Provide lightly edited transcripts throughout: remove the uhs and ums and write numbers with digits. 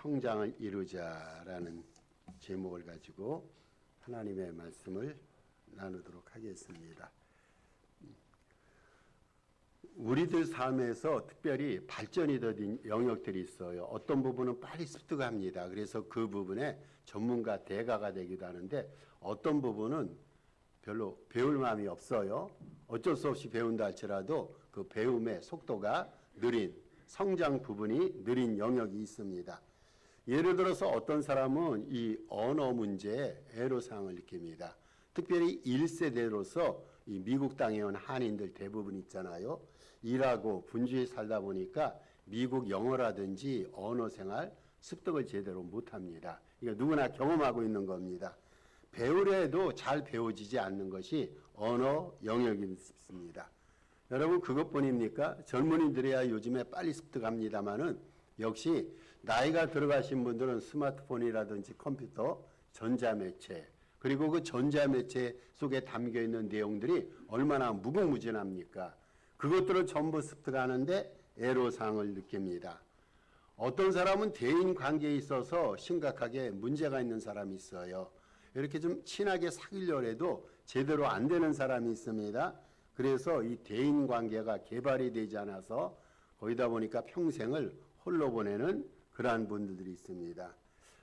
성장을 이루자라는 제목을 가지고 하나님의 말씀을 나누도록 하겠습니다. 우리들 삶에서 특별히 발전이 더딘 영역들이 있어요. 어떤 부분은 빨리 습득합니다. 그래서 그 부분에 전문가 대가가 되기도 하는데 어떤 부분은 별로 배울 마음이 없어요. 어쩔 수 없이 배운다 할지라도 그 배움의 속도가 느린, 성장 부분이 느린 영역이 있습니다. 예를 들어서 어떤 사람은 이 언어 문제에 애로사항을 느낍니다. 특별히 1세대로서 이 미국 땅에 온 한인들 대부분 있잖아요. 일하고 분주히 살다 보니까 미국 영어라든지 언어 생활 습득을 제대로 못합니다. 이거 누구나 경험하고 있는 겁니다. 배우려 해도 잘 배워지지 않는 것이 언어 영역입니다. 여러분 그것뿐입니까? 젊은이들이야 요즘에 빨리 습득합니다마는 역시 나이가 들어가신 분들은 스마트폰이라든지 컴퓨터, 전자매체 그리고 그 전자매체 속에 담겨있는 내용들이 얼마나 무궁무진합니까? 그것들을 전부 습득하는데 애로사항을 느낍니다. 어떤 사람은 대인관계에 있어서 심각하게 문제가 있는 사람이 있어요. 이렇게 좀 친하게 사귀려고 해도 제대로 안 되는 사람이 있습니다. 그래서 이 대인관계가 개발이 되지 않아서 거기다 보니까 평생을 홀로 보내는 그러한 분들이 있습니다.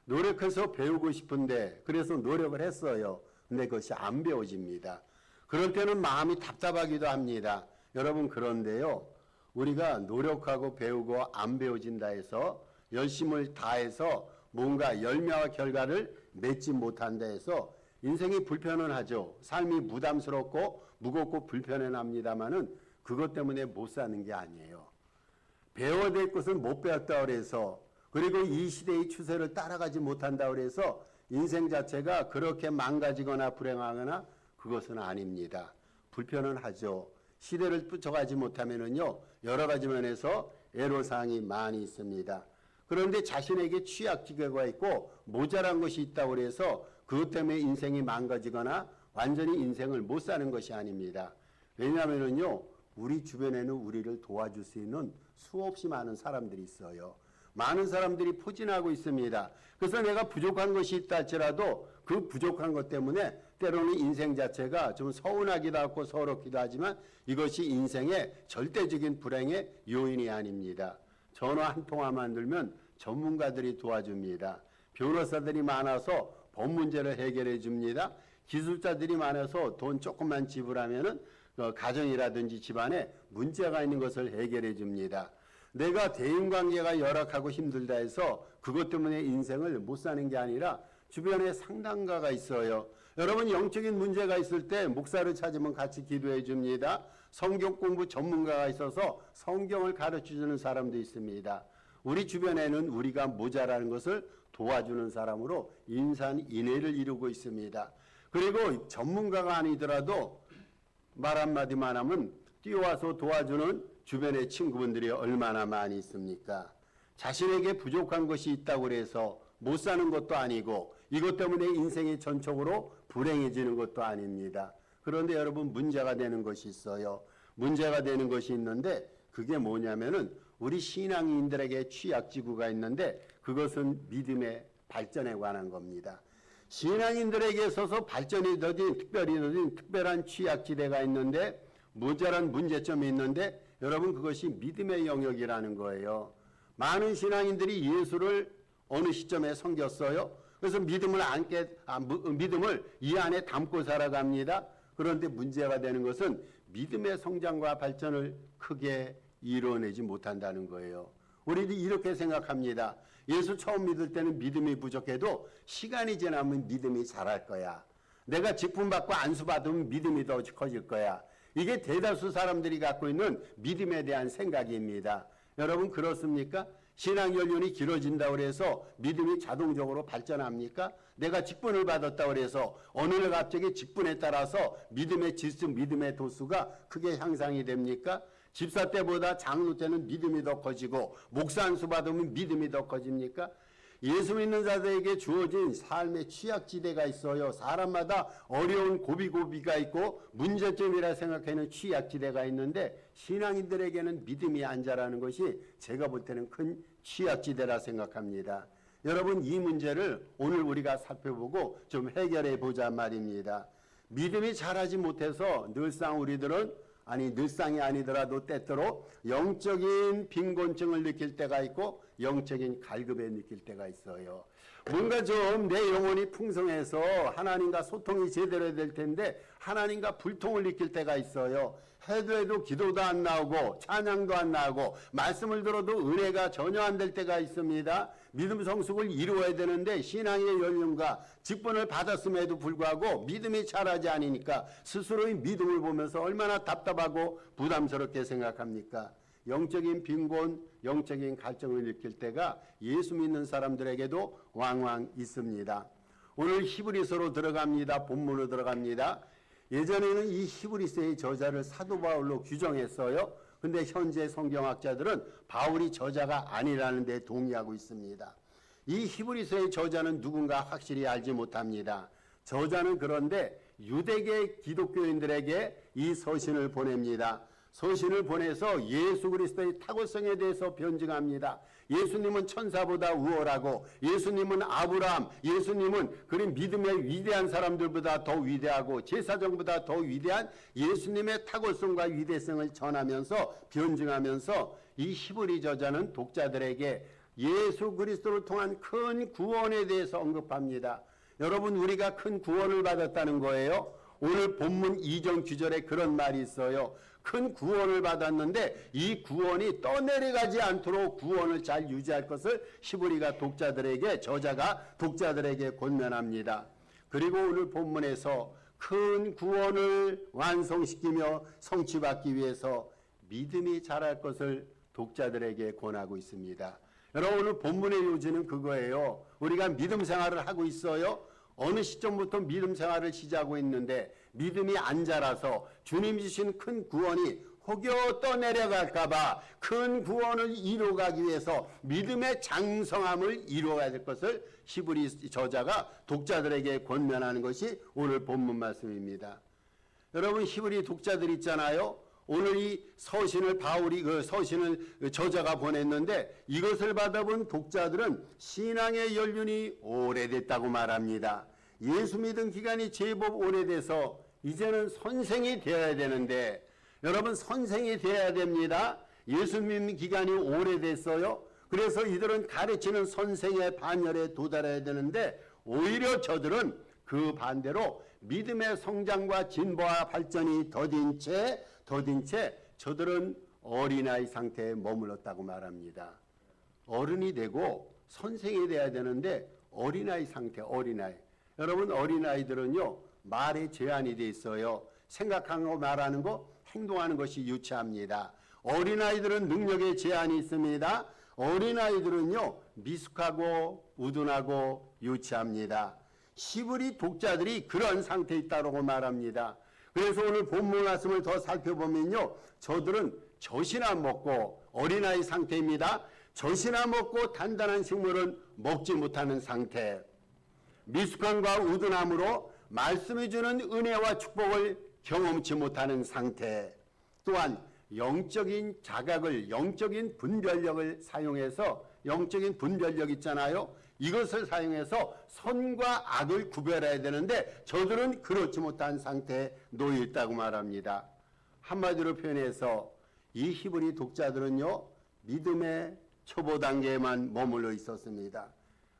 노력해서 배우고 싶은데 그래서 노력을 했어요. 근데 그것이 안 배워집니다. 그럴 때는 마음이 답답하기도 합니다. 여러분 그런데요. 우리가 노력하고 배우고 안 배워진다 해서 열심을 다해서 뭔가 열매와 결과를 맺지 못한다 해서 인생이 불편은 하죠. 삶이 부담스럽고 무겁고 불편은 합니다마는 그것 때문에 못 사는 게 아니에요. 배워야 될 것은 못 배웠다 그래서 그리고 이 시대의 추세를 따라가지 못한다 그래서 인생 자체가 그렇게 망가지거나 불행하거나 그것은 아닙니다. 불편은 하죠. 시대를 쫓아가지 못하면은요 여러 가지 면에서 애로사항이 많이 있습니다. 그런데 자신에게 취약지대가 있고 모자란 것이 있다고 해서 그것 때문에 인생이 망가지거나 완전히 인생을 못 사는 것이 아닙니다. 왜냐하면은요 우리 주변에는 우리를 도와줄 수 있는 수없이 많은 사람들이 있어요. 많은 사람들이 포진하고 있습니다. 그래서 내가 부족한 것이 있다 할지라도 그 부족한 것 때문에 때로는 인생 자체가 좀 서운하기도 하고 서럽기도 하지만 이것이 인생의 절대적인 불행의 요인이 아닙니다. 전화 한 통화만 들면 전문가들이 도와줍니다. 변호사들이 많아서 법 문제를 해결해 줍니다. 기술자들이 많아서 돈 조금만 지불하면은 가정이라든지 집안에 문제가 있는 것을 해결해 줍니다. 내가 대인관계가 열악하고 힘들다 해서 그것 때문에 인생을 못 사는 게 아니라 주변에 상담가가 있어요. 여러분 영적인 문제가 있을 때 목사를 찾으면 같이 기도해 줍니다. 성경 공부 전문가가 있어서 성경을 가르쳐주는 사람도 있습니다. 우리 주변에는 우리가 모자라는 것을 도와주는 사람으로 인산인해를 이루고 있습니다. 그리고 전문가가 아니더라도 말 한마디만 하면 뛰어와서 도와주는 주변의 친구분들이 얼마나 많이 있습니까? 자신에게 부족한 것이 있다고 해서 못 사는 것도 아니고 이것 때문에 인생이 전적으로 불행해지는 것도 아닙니다. 그런데 여러분 문제가 되는 것이 있어요. 문제가 되는 것이 있는데 그게 뭐냐면은 우리 신앙인들에게 취약지구가 있는데 그것은 믿음의 발전에 관한 겁니다. 신앙인들에게 있어서 발전이 더딘 특별히 더딘 특별한 취약지대가 있는데 모자란 문제점이 있는데 여러분 그것이 믿음의 영역이라는 거예요. 많은 신앙인들이 예수를 어느 시점에 섬겼어요. 그래서 믿음을 이 안에 담고 살아갑니다. 그런데 문제가 되는 것은 믿음의 성장과 발전을 크게 이뤄내지 못한다는 거예요. 우리도 이렇게 생각합니다. 예수 처음 믿을 때는 믿음이 부족해도 시간이 지나면 믿음이 자랄 거야. 내가 직분 받고 안수 받으면 믿음이 더 커질 거야. 이게 대다수 사람들이 갖고 있는 믿음에 대한 생각입니다. 여러분 그렇습니까? 신앙 연륜이 길어진다고 해서 믿음이 자동적으로 발전합니까? 내가 직분을 받았다고 해서 어느 날 갑자기 직분에 따라서 믿음의 질수, 믿음의 도수가 크게 향상이 됩니까? 집사 때보다 장로 때는 믿음이 더 커지고 목사 안수 받으면 믿음이 더 커집니까? 예수 믿는 자들에게 주어진 삶의 취약지대가 있어요. 사람마다 어려운 고비고비가 있고 문제점이라 생각하는 취약지대가 있는데 신앙인들에게는 믿음이 안 자라는 것이 제가 볼 때는 큰 취약지대라 생각합니다. 여러분 이 문제를 오늘 우리가 살펴보고 좀 해결해 보자 말입니다. 믿음이 자라지 못해서 늘상 우리들은 늘상이 아니더라도 때때로 영적인 빈곤증을 느낄 때가 있고 영적인 갈급에 느낄 때가 있어요. 뭔가 좀 내 영혼이 풍성해서 하나님과 소통이 제대로 될 텐데 하나님과 불통을 느낄 때가 있어요. 해도 기도도 안 나오고 찬양도 안 나오고 말씀을 들어도 은혜가 전혀 안 될 때가 있습니다. 믿음 성숙을 이루어야 되는데 신앙의 연륜과 직분을 받았음에도 불구하고 믿음이 자라지 않으니까 스스로의 믿음을 보면서 얼마나 답답하고 부담스럽게 생각합니까? 영적인 빈곤, 영적인 갈증을 느낄 때가 예수 믿는 사람들에게도 왕왕 있습니다. 오늘 히브리서로 들어갑니다. 본문으로 들어갑니다. 예전에는 이 히브리서의 저자를 사도 바울로 규정했어요. 근데 현재 성경학자들은 바울이 저자가 아니라는 데 동의하고 있습니다. 이 히브리서의 저자는 누군가 확실히 알지 못합니다. 저자는 그런데 유대계 기독교인들에게 이 서신을 보냅니다. 서신을 보내서 예수 그리스도의 탁월성에 대해서 변증합니다. 예수님은 천사보다 우월하고 예수님은 아브라함, 예수님은 그런 믿음의 위대한 사람들보다 더 위대하고 제사장보다 더 위대한 예수님의 탁월성과 위대성을 전하면서 변증하면서 이 히브리 저자는 독자들에게 예수 그리스도를 통한 큰 구원에 대해서 언급합니다. 여러분 우리가 큰 구원을 받았다는 거예요. 오늘 본문 2절 9절에 그런 말이 있어요. 큰 구원을 받았는데 이 구원이 떠내려가지 않도록 구원을 잘 유지할 것을 히브리가 저자가 독자들에게 권면합니다. 그리고 오늘 본문에서 큰 구원을 완성시키며 성취받기 위해서 믿음이 자랄 것을 독자들에게 권하고 있습니다. 여러분 오늘 본문의 요지는 그거예요. 우리가 믿음 생활을 하고 있어요. 어느 시점부터 믿음 생활을 시작하고 있는데 믿음이 안 자라서 주님 주신 큰 구원이 혹여 떠내려갈까봐 큰 구원을 이루어가기 위해서 믿음의 장성함을 이루어야 될 것을 히브리 저자가 독자들에게 권면하는 것이 오늘 본문 말씀입니다. 여러분 히브리 독자들 있잖아요. 오늘 이 서신을 서신을 저자가 보냈는데 이것을 받아본 독자들은 신앙의 연륜이 오래됐다고 말합니다. 예수 믿은 기간이 제법 오래돼서 이제는 선생이 되어야 되는데 여러분 선생이 되어야 됩니다. 예수 믿는 기간이 오래됐어요. 그래서 이들은 가르치는 선생의 반열에 도달해야 되는데 오히려 저들은 그 반대로 믿음의 성장과 진보와 발전이 더딘 채 저들은 어린아이 상태에 머물렀다고 말합니다. 어른이 되고 선생이 돼야 되는데 어린아이 상태, 어린아이. 여러분 어린아이들은요 말에 제한이 돼 있어요. 생각하고 말하는 거, 행동하는 것이 유치합니다. 어린아이들은 능력에 제한이 있습니다. 어린아이들은요 미숙하고 우둔하고 유치합니다. 히브리 독자들이 그런 상태에 있다고 말합니다. 그래서 오늘 본문 말씀을 더 살펴보면요 저들은 젖이나 먹고 어린아이 상태입니다. 젖이나 먹고 단단한 식물은 먹지 못하는 상태, 미숙함과 우둔함으로 말씀이 주는 은혜와 축복을 경험치 못하는 상태, 또한 영적인 자각을, 영적인 분별력을 사용해서, 영적인 분별력 있잖아요. 이것을 사용해서 선과 악을 구별해야 되는데 저들은 그렇지 못한 상태에 놓여 있다고 말합니다. 한마디로 표현해서 이 히브리 독자들은요 믿음의 초보 단계에만 머물러 있었습니다.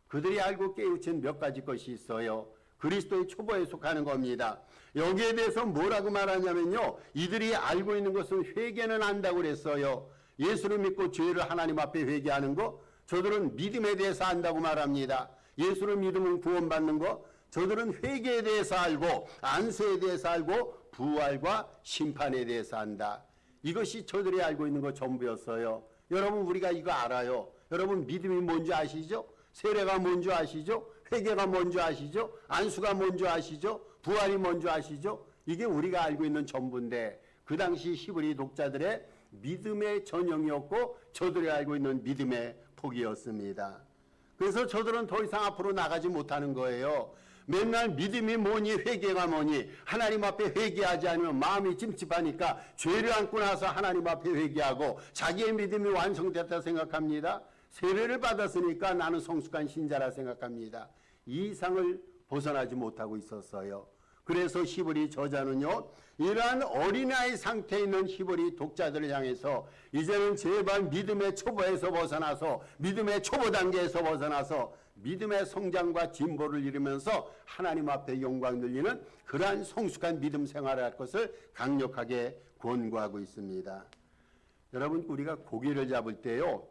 그들이 알고 깨우친 몇 가지 것이 있어요. 그리스도의 초보에 속하는 겁니다. 여기에 대해서 뭐라고 말하냐면요 이들이 알고 있는 것은 회개는 안다고 그랬어요. 예수를 믿고 죄를 하나님 앞에 회개하는 거, 저들은 믿음에 대해서 안다고 말합니다. 예수를 믿으면 구원받는 거, 저들은 회개에 대해서 알고 안수에 대해서 알고 부활과 심판에 대해서 안다. 이것이 저들이 알고 있는 것 전부였어요. 여러분 우리가 이거 알아요. 여러분 믿음이 뭔지 아시죠? 세례가 뭔지 아시죠? 회개가 뭔지 아시죠? 안수가 뭔지 아시죠? 부활이 뭔지 아시죠? 이게 우리가 알고 있는 전부인데 그 당시 히브리 독자들의 믿음의 전형이었고 저들이 알고 있는 믿음의 폭이었습니다. 그래서 저들은 더 이상 앞으로 나가지 못하는 거예요. 맨날 믿음이 뭐니 회개가 뭐니 하나님 앞에 회개하지 않으면 마음이 찜찜하니까 죄를 안고 나서 하나님 앞에 회개하고 자기의 믿음이 완성됐다 생각합니다. 세례를 받았으니까 나는 성숙한 신자라 생각합니다. 이 이상을 벗어나지 못하고 있었어요. 그래서 히브리 저자는요, 이러한 어린아이 상태에 있는 히브리 독자들을 향해서 이제는 제발 믿음의 초보에서 벗어나서 믿음의 초보 단계에서 벗어나서 믿음의 성장과 진보를 이루면서 하나님 앞에 영광 돌리는 그러한 성숙한 믿음 생활을 할 것을 강력하게 권고하고 있습니다. 여러분, 우리가 고기를 잡을 때요,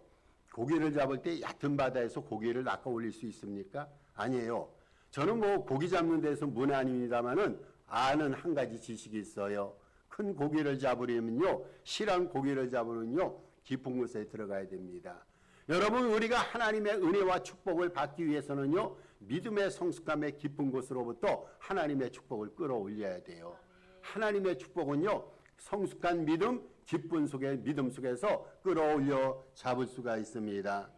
고기를 잡을 때 얕은 바다에서 고기를 낚아 올릴 수 있습니까? 아니에요. 저는 뭐 고기 잡는 데서 문외 아닙니다만은 아는 한 가지 지식이 있어요. 큰 고기를 잡으려면요, 실한 고기를 잡으면요, 깊은 곳에 들어가야 됩니다. 여러분, 우리가 하나님의 은혜와 축복을 받기 위해서는요, 믿음의 성숙함의 깊은 곳으로부터 하나님의 축복을 끌어올려야 돼요. 하나님의 축복은요, 성숙한 믿음, 기쁨 속에 믿음 속에서 끌어올려 잡을 수가 있습니다.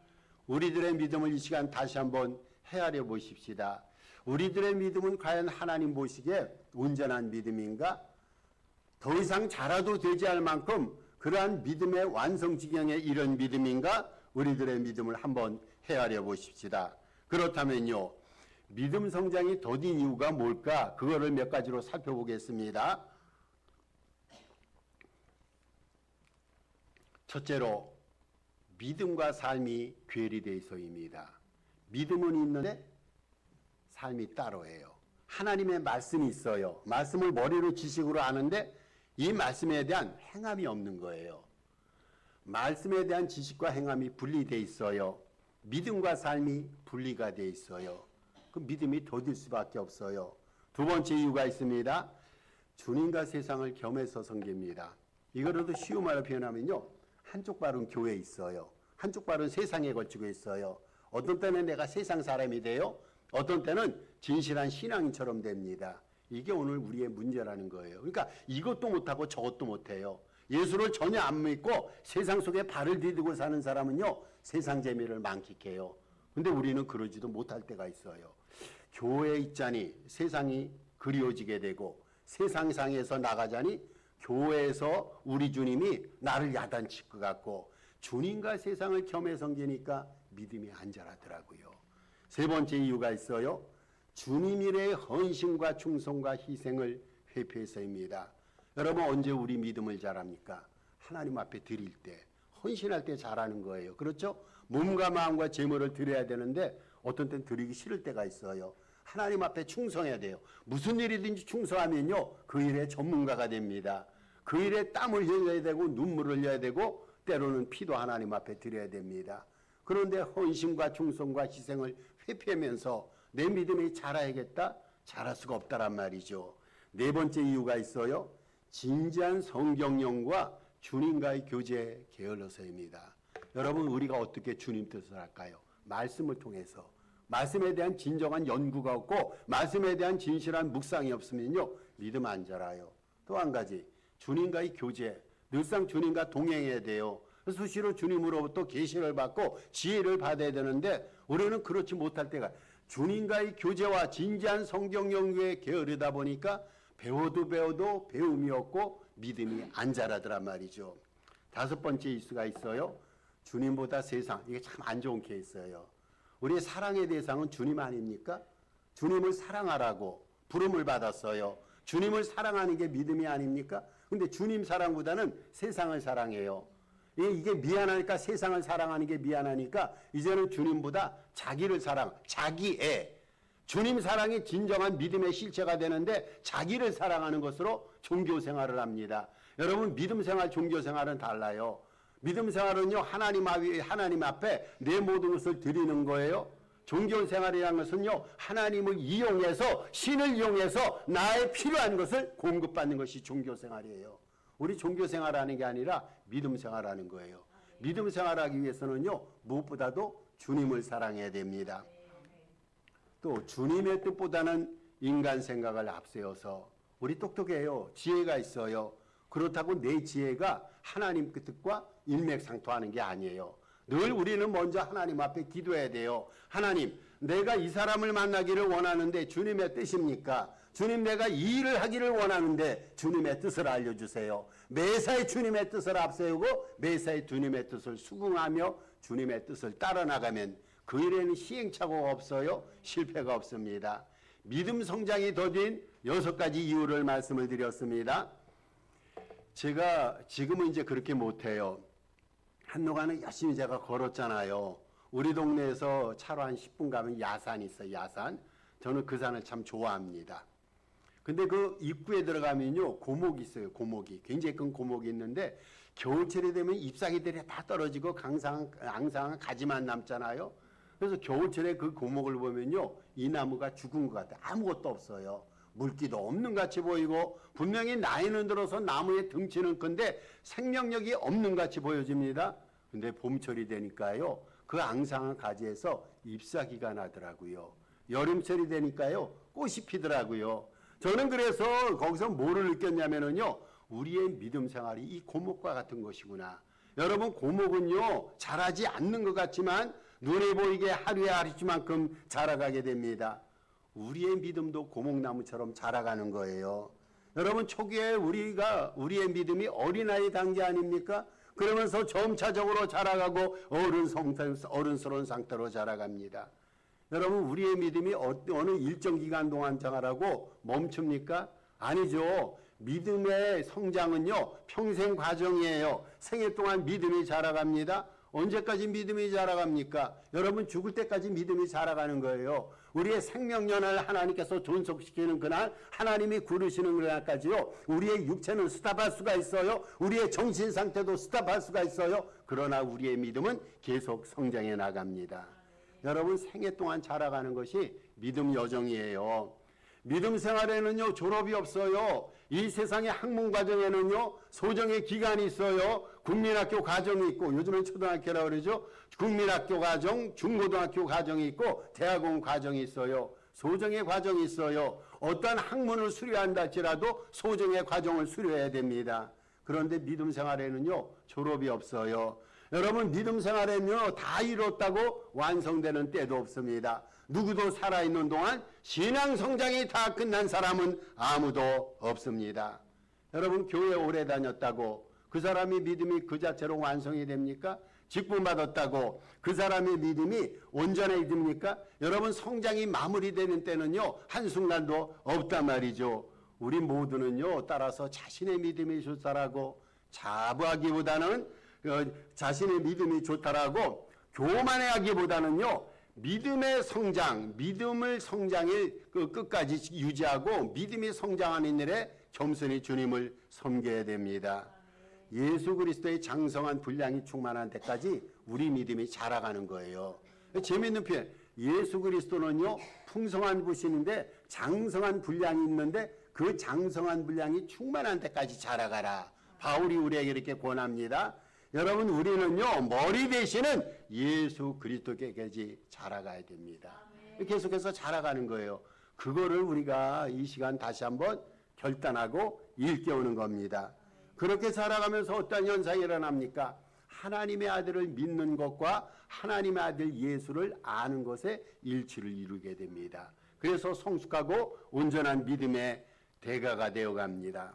우리들의 믿음을 이 시간 다시 한번 헤아려 보십시다. 우리들의 믿음은 과연 하나님 보시기에 온전한 믿음인가? 더 이상 자라도 되지 않을 만큼 그러한 믿음의 완성 지경에 이른 믿음인가? 우리들의 믿음을 한번 헤아려 보십시다. 그렇다면요, 믿음 성장이 더딘 이유가 뭘까? 그거를 몇 가지로 살펴보겠습니다. 첫째로, 믿음과 삶이 괴리되어 있어입니다. 믿음은 있는데 삶이 따로예요. 하나님의 말씀이 있어요. 말씀을 머리로 지식으로 아는데 이 말씀에 대한 행함이 없는 거예요. 말씀에 대한 지식과 행함이 분리되어 있어요. 믿음과 삶이 분리가 되어 있어요. 그 믿음이 더딜 수밖에 없어요. 두 번째 이유가 있습니다. 주님과 세상을 겸해서 섬깁니다. 이거라도 쉬운 말로 표현하면요, 한쪽 발은 교회에 있어요. 한쪽 발은 세상에 걸치고 있어요. 어떤 때는 내가 세상 사람이 돼요. 어떤 때는 진실한 신앙인처럼 됩니다. 이게 오늘 우리의 문제라는 거예요. 그러니까 이것도 못하고 저것도 못해요. 예수를 전혀 안 믿고 세상 속에 발을 디디고 사는 사람은요, 세상 재미를 만끽해요. 근데 우리는 그러지도 못할 때가 있어요. 교회에 있자니 세상이 그리워지게 되고 세상상에서 나가자니 교회에서 우리 주님이 나를 야단칠 것 같고 주님과 세상을 겸해 섬기니까 믿음이 안 자라더라고요. 세 번째 이유가 있어요. 주님 일의 헌신과 충성과 희생을 회피해서입니다. 여러분, 언제 우리 믿음을 자랍니까? 하나님 앞에 드릴 때, 헌신할 때 잘하는 거예요. 그렇죠? 몸과 마음과 재물을 드려야 되는데 어떤 때는 드리기 싫을 때가 있어요. 하나님 앞에 충성해야 돼요. 무슨 일이든지 충성하면요, 그 일의 전문가가 됩니다. 그 일에 땀을 흘려야 되고 눈물을 흘려야 되고 때로는 피도 하나님 앞에 드려야 됩니다. 그런데 헌신과 충성과 희생을 회피하면서 내 믿음이 자라야겠다? 자랄 수가 없다란 말이죠. 네 번째 이유가 있어요. 진지한 성경령과 주님과의 교제 게을러서입니다. 여러분, 우리가 어떻게 주님 뜻을 할까요? 말씀을 통해서. 말씀에 대한 진정한 연구가 없고 말씀에 대한 진실한 묵상이 없으면요, 믿음 안 자라요. 또 한 가지, 주님과의 교제. 늘상 주님과 동행해야 돼요. 수시로 주님으로부터 계시를 받고 지혜를 받아야 되는데 우리는 그렇지 못할 때가, 주님과의 교제와 진지한 성경 연구에 게으르다 보니까 배워도 배움이 없고 믿음이 안 자라더란 말이죠. 다섯 번째 이유가 있어요. 주님보다 세상. 이게 참 안 좋은 케이스예요. 우리의 사랑의 대상은 주님 아닙니까? 주님을 사랑하라고 부름을 받았어요. 주님을 사랑하는 게 믿음이 아닙니까? 근데 주님 사랑보다는 세상을 사랑해요. 이게 미안하니까, 세상을 사랑하는 게 미안하니까 이제는 주님보다 자기를 자기 애. 주님 사랑이 진정한 믿음의 실체가 되는데 자기를 사랑하는 것으로 종교 생활을 합니다. 여러분, 믿음 생활, 종교 생활은 달라요. 믿음 생활은요, 하나님 앞에 내 모든 것을 드리는 거예요. 종교 생활이라는 것은요, 하나님을 이용해서, 신을 이용해서 나의 필요한 것을 공급받는 것이 종교 생활이에요. 우리 종교 생활하는 게 아니라 믿음 생활하는 거예요. 믿음 생활하기 위해서는요, 무엇보다도 주님을 사랑해야 됩니다. 또 주님의 뜻보다는 인간 생각을 앞세워서, 우리 똑똑해요. 지혜가 있어요. 그렇다고 내 지혜가 하나님 그 뜻과 일맥상통하는 게 아니에요. 늘 우리는 먼저 하나님 앞에 기도해야 돼요. 하나님, 내가 이 사람을 만나기를 원하는데 주님의 뜻입니까? 주님, 내가 이 일을 하기를 원하는데 주님의 뜻을 알려주세요. 매사에 주님의 뜻을 앞세우고 매사에 주님의 뜻을 수긍하며 주님의 뜻을 따라 나가면 그 일에는 시행착오가 없어요. 실패가 없습니다. 믿음 성장이 더딘 6가지 이유를 말씀을 드렸습니다. 제가 지금은 이제 그렇게 못해요. 한동안은 열심히 제가 걸었잖아요. 우리 동네에서 차로 한 10분 가면 야산이 있어요. 야산. 저는 그 산을 참 좋아합니다. 근데 그 입구에 들어가면요, 고목이 있어요. 고목이. 굉장히 큰 고목이 있는데 겨울철이 되면 잎사귀들이 다 떨어지고 앙상한 가지만 남잖아요. 그래서 겨울철에 그 고목을 보면요, 이 나무가 죽은 것 같아요. 아무것도 없어요. 물기도 없는 같이 보이고 분명히 나이는 들어서 나무의 덩치는 큰데 생명력이 없는 같이 보여집니다. 근데 봄철이 되니까요, 그 앙상한 가지에서 잎사귀가 나더라고요. 여름철이 되니까요, 꽃이 피더라고요. 저는 그래서 거기서 뭐를 느꼈냐면요, 우리의 믿음 생활이 이 고목과 같은 것이구나. 여러분, 고목은요, 자라지 않는 것 같지만 눈에 보이게 하루에 하루만큼 자라가게 됩니다. 우리의 믿음도 고목나무처럼 자라가는 거예요. 여러분, 초기에 우리의 믿음이 어린아이 단계 아닙니까? 그러면서 점차적으로 자라가고 어른스러운 상태로 자라갑니다. 여러분, 우리의 믿음이 어느 일정 기간 동안 자라고 멈춥니까? 아니죠. 믿음의 성장은요, 평생 과정이에요. 생애 동안 믿음이 자라갑니다. 언제까지 믿음이 자라갑니까? 여러분, 죽을 때까지 믿음이 자라가는 거예요. 우리의 생명연을 하나님께서 존속시키는 그날, 하나님이 구르시는 그날까지요, 우리의 육체는 스탑할 수가 있어요. 우리의 정신 상태도 스탑할 수가 있어요. 그러나 우리의 믿음은 계속 성장해 나갑니다. 여러분, 생애 동안 자라가는 것이 믿음 여정이에요. 믿음 생활에는요, 졸업이 없어요. 이 세상의 학문 과정에는요, 소정의 기간이 있어요. 국민학교 과정이 있고, 요즘은 초등학교라고 그러죠. 국민학교 과정, 중고등학교 과정이 있고, 대학원 과정이 있어요. 소정의 과정이 있어요. 어떠한 학문을 수료한다 할지라도 소정의 과정을 수료해야 됩니다. 그런데 믿음 생활에는요, 졸업이 없어요. 여러분, 믿음 생활에는요, 다 이뤘다고 완성되는 때도 없습니다. 누구도 살아있는 동안 신앙 성장이 다 끝난 사람은 아무도 없습니다. 여러분, 교회 오래 다녔다고 그 사람의 믿음이 그 자체로 완성이 됩니까? 직분 받았다고 그 사람의 믿음이 온전해집니까? 여러분, 성장이 마무리되는 때는요, 한순간도 없단 말이죠. 우리 모두는요, 따라서 자신의 믿음이 좋다라고 자부하기보다는 자신의 믿음이 좋다라고 교만해하기보다는요, 믿음의 성장, 믿음을 성장을 끝까지 유지하고 믿음이 성장하는 일에 겸손히 주님을 섬겨야 됩니다. 예수 그리스도의 장성한 분량이 충만한 데까지 우리 믿음이 자라가는 거예요. 재미있는 표현, 예수 그리스도는요, 풍성한 부신인데 장성한 분량이 있는데 그 장성한 분량이 충만한 데까지 자라가라. 바울이 우리에게 이렇게 권합니다. 여러분, 우리는요, 머리 대신은 예수 그리스도께까지 자라가야 됩니다. 계속해서 자라가는 거예요. 그거를 우리가 이 시간 다시 한번 결단하고 일깨우는 겁니다. 그렇게 자라가면서 어떤 현상이 일어납니까? 하나님의 아들을 믿는 것과 하나님의 아들 예수를 아는 것에 일치를 이루게 됩니다. 그래서 성숙하고 온전한 믿음의 대가가 되어갑니다.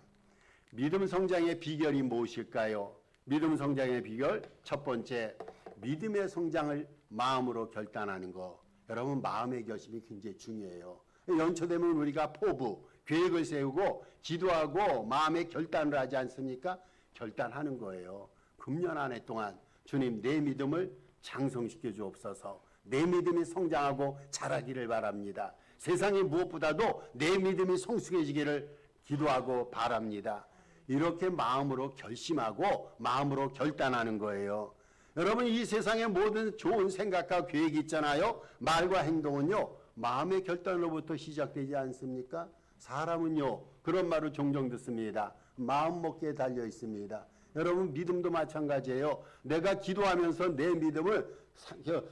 믿음 성장의 비결이 무엇일까요? 믿음 성장의 비결, 첫 번째, 믿음의 성장을 마음으로 결단하는 거. 여러분, 마음의 결심이 굉장히 중요해요. 연초되면 우리가 포부, 계획을 세우고 기도하고 마음의 결단을 하지 않습니까? 결단하는 거예요. 금년 한 해 동안 주님, 내 믿음을 장성시켜 주옵소서. 내 믿음이 성장하고 자라기를 바랍니다. 세상이 무엇보다도 내 믿음이 성숙해지기를 기도하고 바랍니다. 이렇게 마음으로 결심하고 마음으로 결단하는 거예요. 여러분, 이 세상의 모든 좋은 생각과 계획이 있잖아요. 말과 행동은요, 마음의 결단으로부터 시작되지 않습니까? 사람은요, 그런 말을 종종 듣습니다. 마음 먹기에 달려 있습니다. 여러분, 믿음도 마찬가지예요. 내가 기도하면서 내 믿음을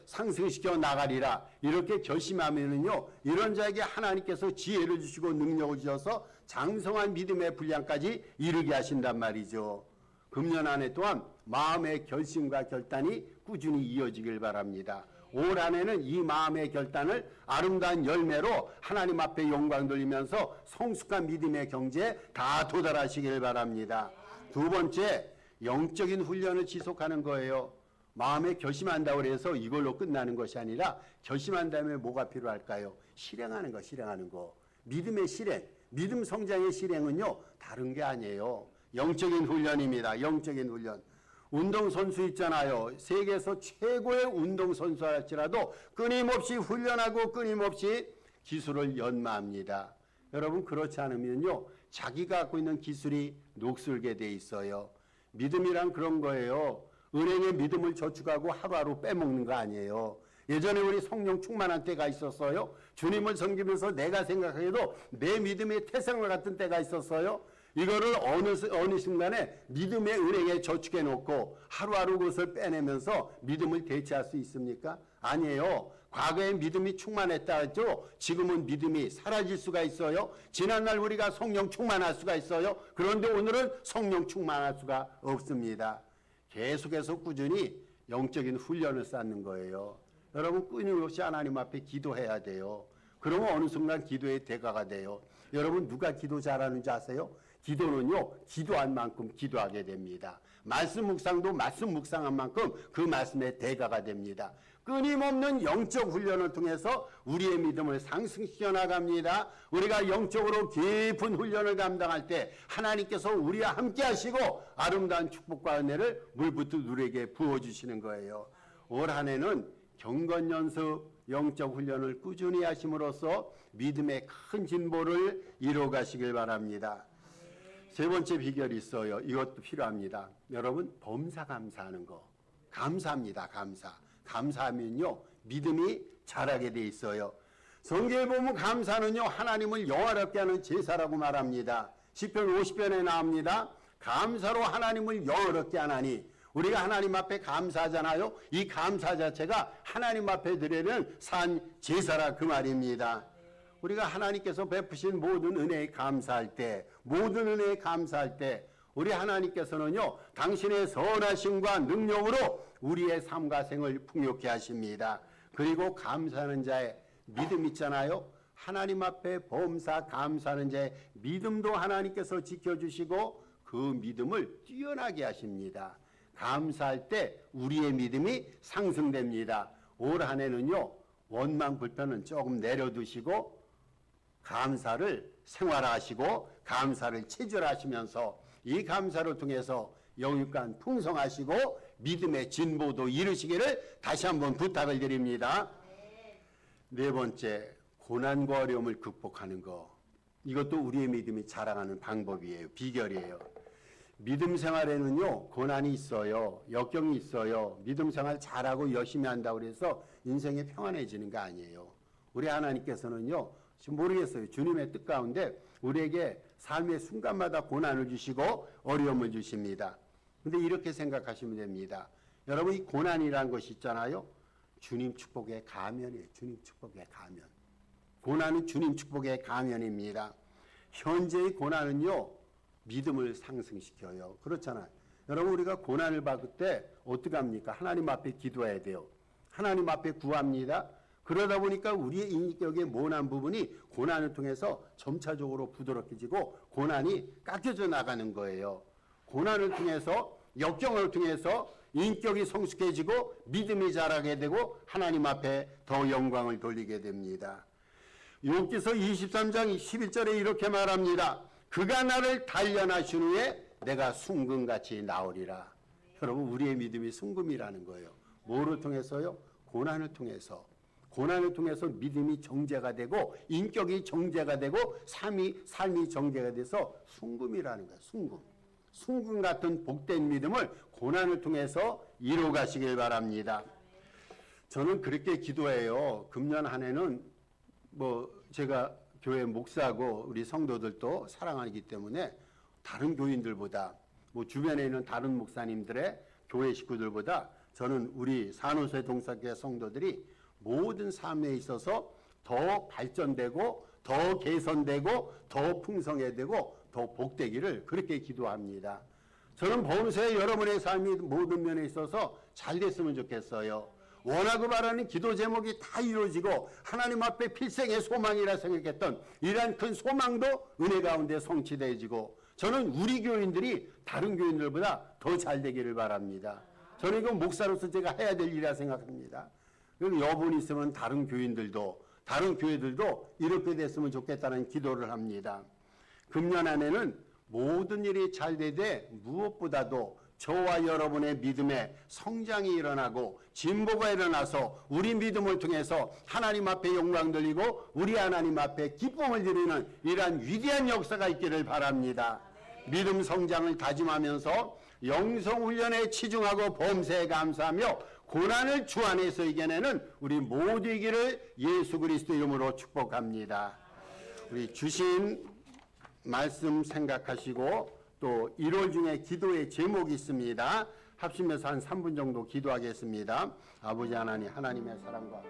상승시켜 나가리라 이렇게 결심하면은요, 이런 자에게 하나님께서 지혜를 주시고 능력을 주셔서 장성한 믿음의 분량까지 이르게 하신단 말이죠. 금년 한 해 동안 마음의 결심과 결단이 꾸준히 이어지길 바랍니다. 올 한 해는 이 마음의 결단을 아름다운 열매로 하나님 앞에 영광 돌리면서 성숙한 믿음의 경지에 다 도달하시길 바랍니다. 두 번째, 영적인 훈련을 지속하는 거예요. 마음에 결심한다고 해서 이걸로 끝나는 것이 아니라 결심한 다음에 뭐가 필요할까요? 실행하는 거, 실행하는 거. 믿음의 실행, 믿음 성장의 실행은요, 다른 게 아니에요. 영적인 훈련입니다. 영적인 훈련. 운동선수 있잖아요. 세계에서 최고의 운동선수 할지라도 끊임없이 훈련하고 끊임없이 기술을 연마합니다. 여러분 그렇지 않으면요, 자기가 갖고 있는 기술이 녹슬게 돼 있어요. 믿음이란 그런 거예요. 은행에 믿음을 저축하고 하루하루 빼먹는 거 아니에요. 예전에 우리 성령 충만한 때가 있었어요. 주님을 섬기면서 내가 생각해도 내 믿음이 태생과 같은 때가 있었어요. 이거를 어느 순간에 믿음의 은행에 저축해 놓고 하루하루 그것을 빼내면서 믿음을 대체할 수 있습니까? 아니에요. 과거에 믿음이 충만했다 했죠. 지금은 믿음이 사라질 수가 있어요. 지난날 우리가 성령 충만할 수가 있어요. 그런데 오늘은 성령 충만할 수가 없습니다. 계속해서 꾸준히 영적인 훈련을 쌓는 거예요. 여러분 끊임없이 하나님 앞에 기도해야 돼요. 그러면 어느 순간 기도의 대가가 돼요. 여러분 누가 기도 잘하는지 아세요? 기도는요, 기도한 만큼 기도하게 됩니다. 말씀 묵상도 말씀 묵상한 만큼 그 말씀의 대가가 됩니다. 끊임없는 영적 훈련을 통해서 우리의 믿음을 상승시켜 나갑니다. 우리가 영적으로 깊은 훈련을 감당할 때 하나님께서 우리와 함께 하시고 아름다운 축복과 은혜를 물붓듯 우리에게 부어주시는 거예요. 올 한 해는 경건연습 영적 훈련을 꾸준히 하심으로써 믿음의 큰 진보를 이루어 가시길 바랍니다. 세 번째 비결이 있어요. 이것도 필요합니다. 여러분 범사 감사하는 거. 감사합니다. 감사하면요 믿음이 자라게 돼 있어요. 성경에 보면 감사는요 하나님을 영화롭게 하는 제사라고 말합니다. 시편 50편에 나옵니다. 감사로 하나님을 영화롭게 하나니. 우리가 하나님 앞에 감사하잖아요. 이 감사 자체가 하나님 앞에 드리는 산 제사라 그 말입니다. 우리가 하나님께서 베푸신 모든 은혜에 감사할 때, 우리 하나님께서는요 당신의 선하심과 능력으로 우리의 삶과 생을 풍요케 하십니다. 그리고 감사하는 자의 믿음 있잖아요. 하나님 앞에 범사 감사하는 자의 믿음도 하나님께서 지켜주시고 그 믿음을 뛰어나게 하십니다. 감사할 때 우리의 믿음이 상승됩니다. 올 한 해는요 원망 불편은 조금 내려두시고 감사를 생활하시고 감사를 체질하시면서 이 감사를 통해서 영육간 풍성하시고 믿음의 진보도 이루시기를 다시 한번 부탁을 드립니다. 네 번째, 고난과 어려움을 극복하는 거. 이것도 우리의 믿음이 자라가는 방법이에요. 비결이에요. 믿음 생활에는요 고난이 있어요. 역경이 있어요. 믿음 생활 잘하고 열심히 한다고 해서 인생이 평안해지는 거 아니에요. 우리 하나님께서는요 지금 모르겠어요. 주님의 뜻 가운데 우리에게 삶의 순간마다 고난을 주시고 어려움을 주십니다. 근데 이렇게 생각하시면 됩니다. 여러분 이 고난이라는 것이 있잖아요. 주님 축복의 가면이에요. 주님 축복의 가면. 고난은 주님 축복의 가면입니다. 현재의 고난은요 믿음을 상승시켜요. 그렇잖아요. 여러분 우리가 고난을 받을 때 어떻게 합니까? 하나님 앞에 기도해야 돼요. 하나님 앞에 구합니다. 그러다 보니까 우리의 인격의 모난 부분이 고난을 통해서 점차적으로 부드럽게지고 고난이 깎여져 나가는 거예요. 고난을 통해서 역경을 통해서 인격이 성숙해지고 믿음이 자라게 되고 하나님 앞에 더 영광을 돌리게 됩니다. 욥기서 23장 11절에 이렇게 말합니다. 그가 나를 단련하신 후에 내가 순금같이 나오리라. 여러분 우리의 믿음이 순금이라는 거예요. 뭐를 통해서요? 고난을 통해서. 고난을 통해서 믿음이 정제가 되고 인격이 정제가 되고 삶이 정제가 돼서 순금이라는 거예요. 순금 같은 복된 믿음을 고난을 통해서 이루어 가시길 바랍니다. 저는 그렇게 기도해요. 금년 한 해는 제가 교회 목사고 우리 성도들도 사랑하기 때문에 다른 교인들보다 주변에 있는 다른 목사님들의 교회 식구들보다 저는 우리 산호세 동사교회 성도들이 모든 삶에 있어서 더 발전되고 더 개선되고 더 풍성해지고 더 복되기를 그렇게 기도합니다. 저는 범사에 여러분의 삶이 모든 면에 있어서 잘 됐으면 좋겠어요. 원하고 바라는 기도 제목이 다 이루어지고 하나님 앞에 필생의 소망이라 생각했던 이러한 큰 소망도 은혜 가운데 성취되어지고 저는 우리 교인들이 다른 교인들보다 더 잘 되기를 바랍니다. 저는 이건 목사로서 제가 해야 될 일이라 생각합니다. 그리고 여분이 있으면 다른 교회들도 이렇게 됐으면 좋겠다는 기도를 합니다. 금년 안에는 모든 일이 잘 되되 무엇보다도 저와 여러분의 믿음에 성장이 일어나고 진보가 일어나서 우리 믿음을 통해서 하나님 앞에 영광 돌리고 우리 하나님 앞에 기쁨을 드리는 이러한 위대한 역사가 있기를 바랍니다. 믿음 성장을 다짐하면서 영성훈련에 치중하고 범사에 감사하며 고난을 주 안에서 이겨내는 우리 모두이기를 예수 그리스도 이름으로 축복합니다. 우리 주신 말씀 생각하시고 또 1월 중에 기도의 제목이 있습니다. 합심해서 한 3분 정도 기도하겠습니다. 아버지 하나님, 하나님의 사랑과